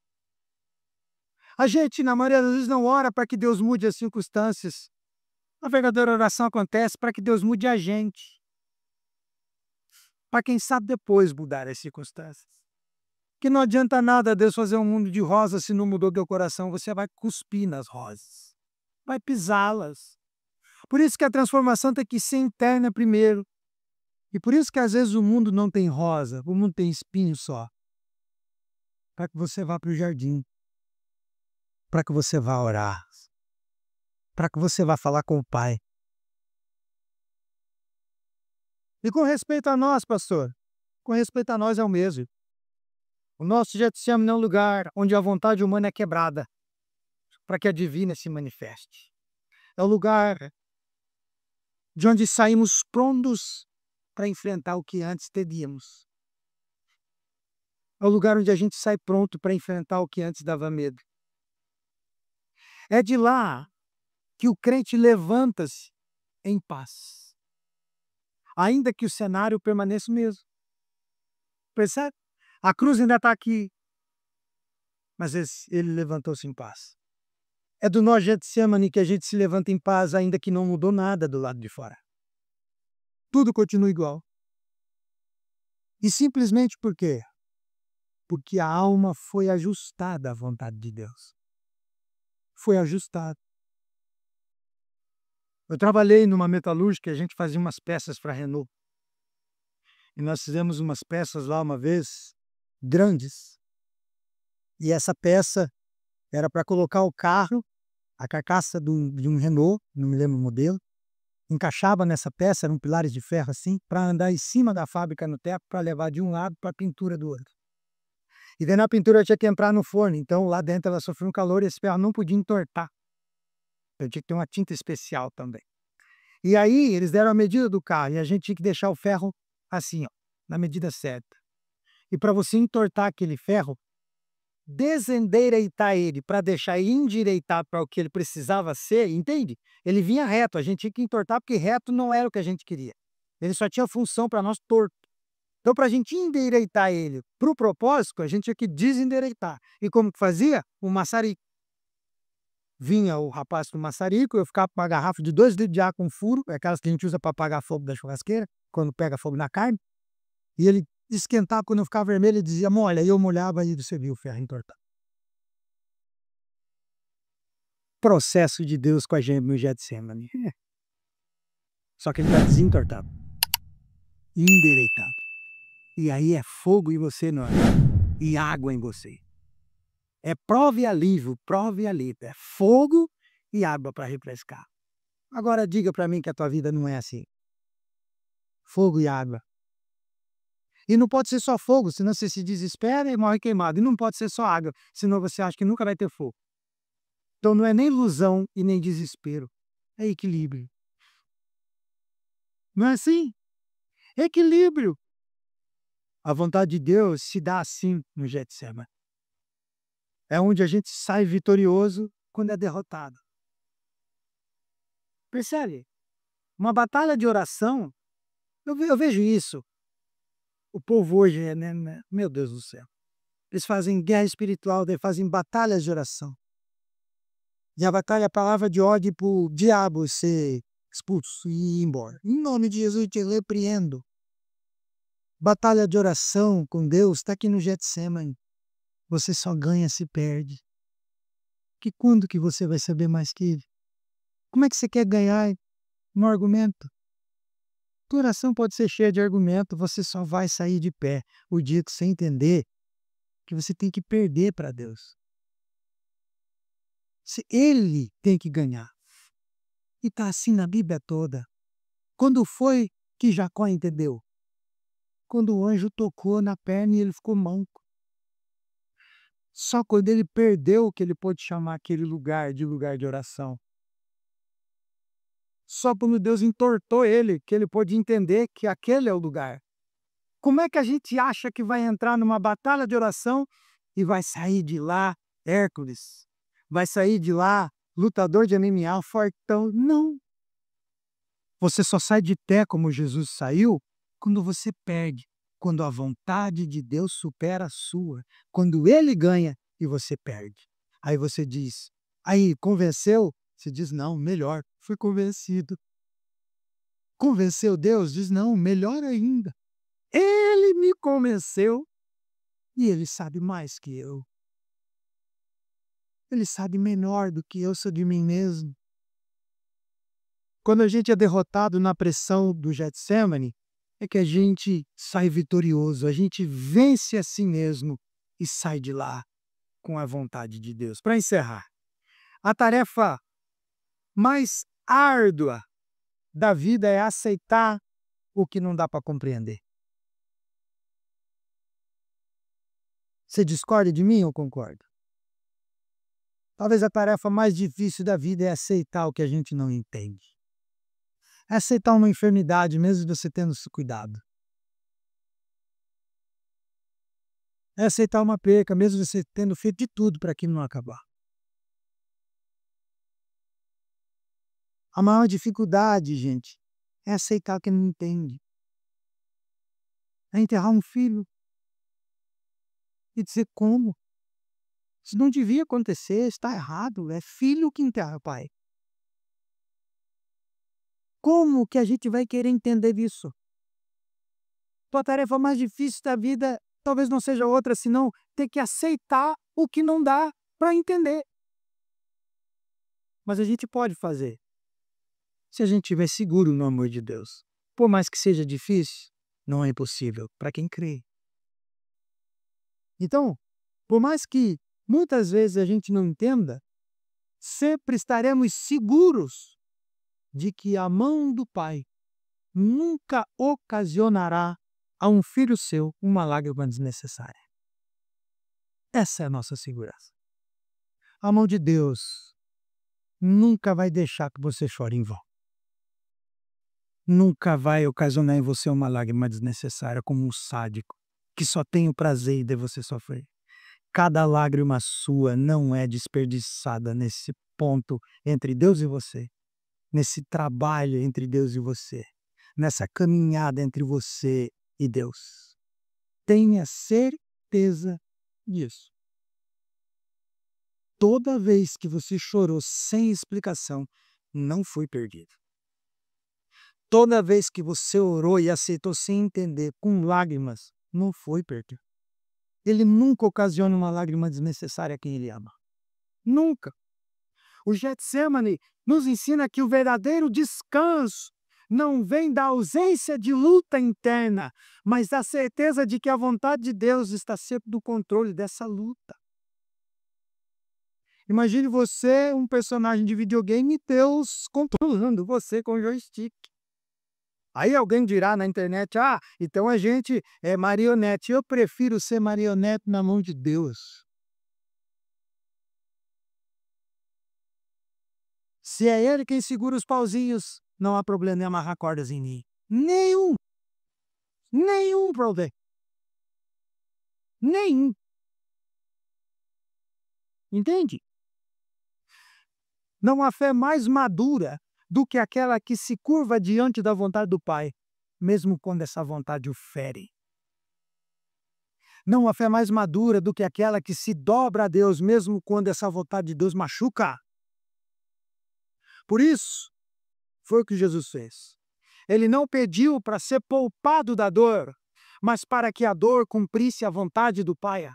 A gente, na maioria das vezes, não ora para que Deus mude as circunstâncias. A verdadeira oração acontece para que Deus mude a gente. Para quem sabe depois mudar as circunstâncias. Que não adianta nada Deus fazer um mundo de rosas se não mudou teu coração. Você vai cuspir nas rosas. Vai pisá-las. Por isso que a transformação tem que ser interna primeiro. E por isso que às vezes o mundo não tem rosa, o mundo tem espinho só. Para que você vá para o jardim. Para que você vá orar. Para que você vá falar com o Pai. E com respeito a nós, pastor, com respeito a nós é o mesmo. O nosso Getsemane é um lugar onde a vontade humana é quebrada, para que a divina se manifeste. É o lugar de onde saímos prontos para enfrentar o que antes temíamos. É o lugar onde a gente sai pronto para enfrentar o que antes dava medo. É de lá que o crente levanta-se em paz, ainda que o cenário permaneça o mesmo. Percebe? A cruz ainda está aqui, mas ele levantou-se em paz. É do nosso Getsemane que a gente se levanta em paz, ainda que não mudou nada do lado de fora. Tudo continua igual. E simplesmente por quê? Porque a alma foi ajustada à vontade de Deus. Foi ajustada. Eu trabalhei numa metalúrgica, a gente fazia umas peças para a Renault. E nós fizemos umas peças lá uma vez, grandes. E essa peça era para colocar o carro, a carcaça de um Renault, não me lembro o modelo, encaixava nessa peça, eram pilares de ferro assim, para andar em cima da fábrica no teto, para levar de um lado para a pintura do outro. E daí na pintura tinha que entrar no forno, então lá dentro ela sofreu um calor e esse ferro não podia entortar. Eu tinha que ter uma tinta especial também. E aí eles deram a medida do carro e a gente tinha que deixar o ferro assim, ó, na medida certa. E para você entortar aquele ferro, desendireitar ele para deixar endireitar para o que ele precisava ser, entende? Ele vinha reto, a gente tinha que entortar porque reto não era o que a gente queria. Ele só tinha função para nós torto. Então, para a gente endireitar ele para o propósito, a gente tinha que desendireitar. E como que fazia? O maçarico. Vinha o rapaz com o maçarico, eu ficava com uma garrafa de 2 litros de água com furo, aquelas que a gente usa para apagar fogo da churrasqueira, quando pega fogo na carne, e ele esquentava, quando eu ficava vermelho, ele dizia, molha, e eu molhava e você viu o ferro entortar. Processo de Deus com a gente no Getsemane. Só que ele está desentortado, endireitado. E aí é fogo em você, não é? E água em você. É prova e alívio, prova e alívio. É fogo e água para refrescar. Agora diga para mim que a tua vida não é assim. Fogo e água. E não pode ser só fogo, senão você se desespera e morre queimado. E não pode ser só água, senão você acha que nunca vai ter fogo. Então não é nem ilusão e nem desespero. É equilíbrio. Não é assim? Equilíbrio. A vontade de Deus se dá assim no Getsemane. É onde a gente sai vitorioso quando é derrotado. Percebe? Uma batalha de oração, eu vejo isso. O povo hoje, meu Deus do céu. Eles fazem guerra espiritual, eles fazem batalhas de oração. E a batalha é a palavra de ordem para o diabo ser expulso e ir embora. Em nome de Jesus, eu te repreendo. Batalha de oração com Deus está aqui no Getsemane. Você só ganha se perde. Que quando que você vai saber mais que ele? Como é que você quer ganhar no argumento? Tua oração pode ser cheia de argumento, você só vai sair de pé o dia que você entender que você tem que perder para Deus. Ele tem que ganhar. E está assim na Bíblia toda. Quando foi que Jacó entendeu? Quando o anjo tocou na perna e ele ficou manco. Só quando ele perdeu que ele pôde chamar aquele lugar de oração. Só quando Deus entortou ele que ele pôde entender que aquele é o lugar. Como é que a gente acha que vai entrar numa batalha de oração e vai sair de lá Hércules, vai sair de lá lutador de MMA, fortão. Não. Você só sai de pé como Jesus saiu quando você perde, quando a vontade de Deus supera a sua, quando Ele ganha e você perde. Aí você diz, aí, convenceu? Você diz, não, melhor, fui convencido. Convenceu Deus? Diz, não, melhor ainda. Ele me convenceu e Ele sabe mais que eu. Ele sabe menor do que eu sou de mim mesmo. Quando a gente é derrotado na pressão do Getsemane, é que a gente sai vitorioso, a gente vence a si mesmo e sai de lá com a vontade de Deus. Para encerrar, a tarefa mais árdua da vida é aceitar o que não dá para compreender. Você discorda de mim ou concorda? Talvez a tarefa mais difícil da vida é aceitar o que a gente não entende. É aceitar uma enfermidade, mesmo você tendo se cuidado. É aceitar uma perca, mesmo você tendo feito de tudo para aquilo não acabar. A maior dificuldade, gente, é aceitar o que não entende. É enterrar um filho e dizer como. Isso não devia acontecer, está errado. É filho que enterra o pai. Como que a gente vai querer entender isso? Tua tarefa mais difícil da vida talvez não seja outra, senão ter que aceitar o que não dá para entender. Mas a gente pode fazer, se a gente estiver seguro no amor de Deus. Por mais que seja difícil, não é impossível para quem crê. Então, por mais que muitas vezes a gente não entenda, sempre estaremos seguros de que a mão do Pai nunca ocasionará a um filho seu uma lágrima desnecessária. Essa é a nossa segurança. A mão de Deus nunca vai deixar que você chore em vão. Nunca vai ocasionar em você uma lágrima desnecessária como um sádico que só tem o prazer de você sofrer. Cada lágrima sua não é desperdiçada nesse ponto entre Deus e você, nesse trabalho entre Deus e você, nessa caminhada entre você e Deus. Tenha certeza disso. Toda vez que você chorou sem explicação, não foi perdido. Toda vez que você orou e aceitou sem entender, com lágrimas, não foi perdido. Ele nunca ocasiona uma lágrima desnecessária a quem ele ama. Nunca. O Getsemane nos ensina que o verdadeiro descanso não vem da ausência de luta interna, mas da certeza de que a vontade de Deus está sempre no controle dessa luta. Imagine você, um personagem de videogame, e Deus controlando você com o joystick. Aí alguém dirá na internet, então a gente é marionete. Eu prefiro ser marionete na mão de Deus. Se é Ele quem segura os pauzinhos, não há problema em amarrar cordas em mim. Nenhum. Nenhum problema. Nenhum. Entende? Não há fé mais madura do que aquela que se curva diante da vontade do Pai, mesmo quando essa vontade o fere. Não há fé mais madura do que aquela que se dobra a Deus, mesmo quando essa vontade de Deus machuca. Por isso, foi o que Jesus fez. Ele não pediu para ser poupado da dor, mas para que a dor cumprisse a vontade do Pai.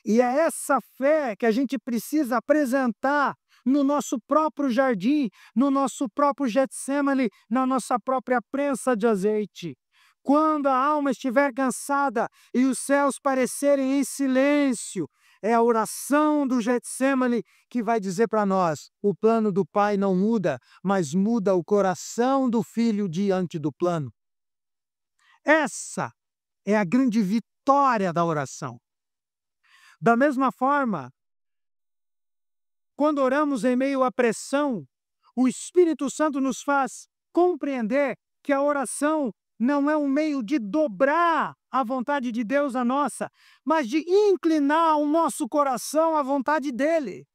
E é essa fé que a gente precisa apresentar no nosso próprio jardim, no nosso próprio Getsemane, na nossa própria prensa de azeite. Quando a alma estiver cansada e os céus parecerem em silêncio, é a oração do Getsemane que vai dizer para nós: o plano do Pai não muda, mas muda o coração do Filho diante do plano. Essa é a grande vitória da oração. Da mesma forma, quando oramos em meio à pressão, o Espírito Santo nos faz compreender que a oração não é um meio de dobrar a vontade de Deus à nossa, mas de inclinar o nosso coração à vontade dele.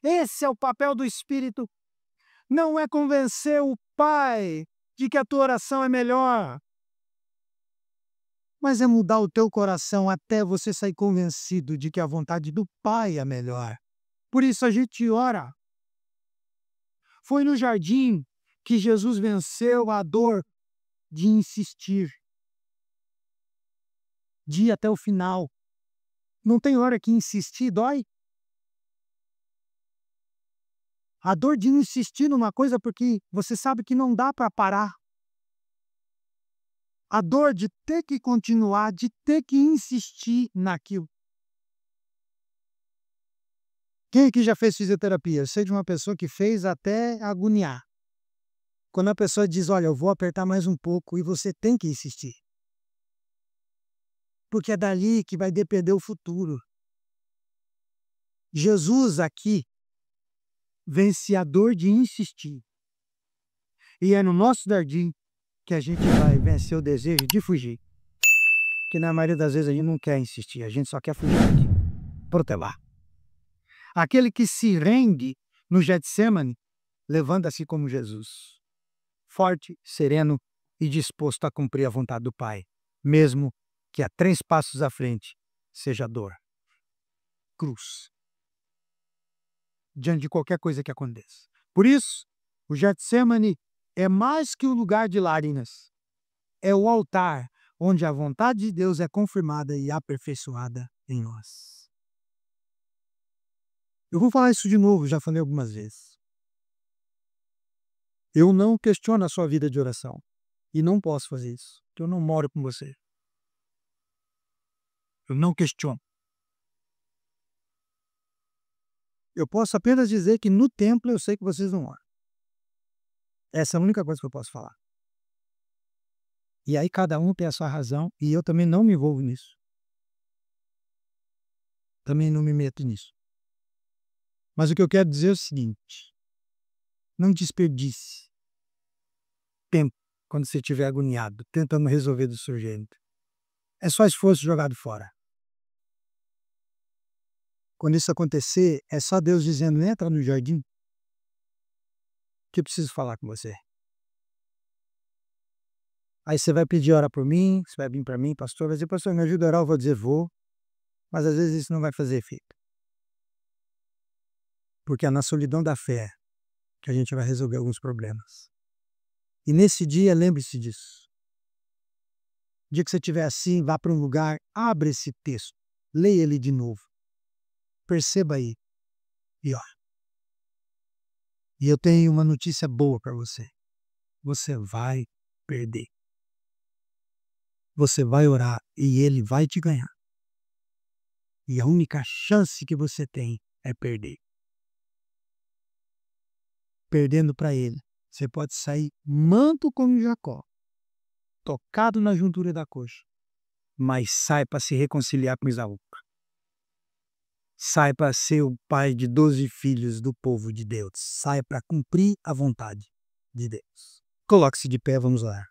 Esse é o papel do Espírito. Não é convencer o Pai de que a tua oração é melhor, mas é mudar o teu coração até você sair convencido de que a vontade do Pai é melhor. Por isso a gente ora. Foi no jardim que Jesus venceu a dor de insistir, de ir até o final. Não tem hora que insistir dói? A dor de insistir numa coisa porque você sabe que não dá para parar. A dor de ter que continuar, de ter que insistir naquilo. Quem aqui já fez fisioterapia? Eu sei de uma pessoa que fez até agoniar. Quando a pessoa diz, olha, eu vou apertar mais um pouco, e você tem que insistir. Porque é dali que vai depender o futuro. Jesus aqui vence a dor de insistir. E é no nosso jardim que a gente vai vencer o desejo de fugir. Que na maioria das vezes a gente não quer insistir, a gente só quer fugir daqui, protelar. Aquele que se rende no Getsemane, levanta-se como Jesus, forte, sereno e disposto a cumprir a vontade do Pai, mesmo que a 3 passos à frente seja dor, cruz, diante de qualquer coisa que aconteça. Por isso, o Getsemane é mais que o lugar de lágrimas, é o altar onde a vontade de Deus é confirmada e aperfeiçoada em nós. Eu vou falar isso de novo, já falei algumas vezes. Eu não questiono a sua vida de oração. E não posso fazer isso, porque eu não moro com você. Eu não questiono. Eu posso apenas dizer que no templo eu sei que vocês não oram. Essa é a única coisa que eu posso falar. E aí cada um tem a sua razão, e eu também não me envolvo nisso. Também não me meto nisso. Mas o que eu quero dizer é o seguinte: não desperdice tempo quando você estiver agoniado, tentando resolver do seu jeito. É só esforço jogado fora. Quando isso acontecer, é só Deus dizendo, entra no jardim, que eu preciso falar com você. Aí você vai pedir orar por mim, você vai vir para mim, pastor, vai dizer, pastor, me ajuda a orar, eu vou dizer, vou, mas às vezes isso não vai fazer efeito. Porque é na solidão da fé que a gente vai resolver alguns problemas. E nesse dia, lembre-se disso. O dia que você estiver assim, vá para um lugar, abre esse texto, leia ele de novo. Perceba aí. E ó. E eu tenho uma notícia boa para você. Você vai perder. Você vai orar e ele vai te ganhar. E a única chance que você tem é perder. Perdendo para ele, você pode sair manto como Jacó, tocado na juntura da coxa, mas sai para se reconciliar com Isaú. Sai para ser o pai de 12 filhos do povo de Deus. Sai para cumprir a vontade de Deus. Coloque-se de pé, vamos lá.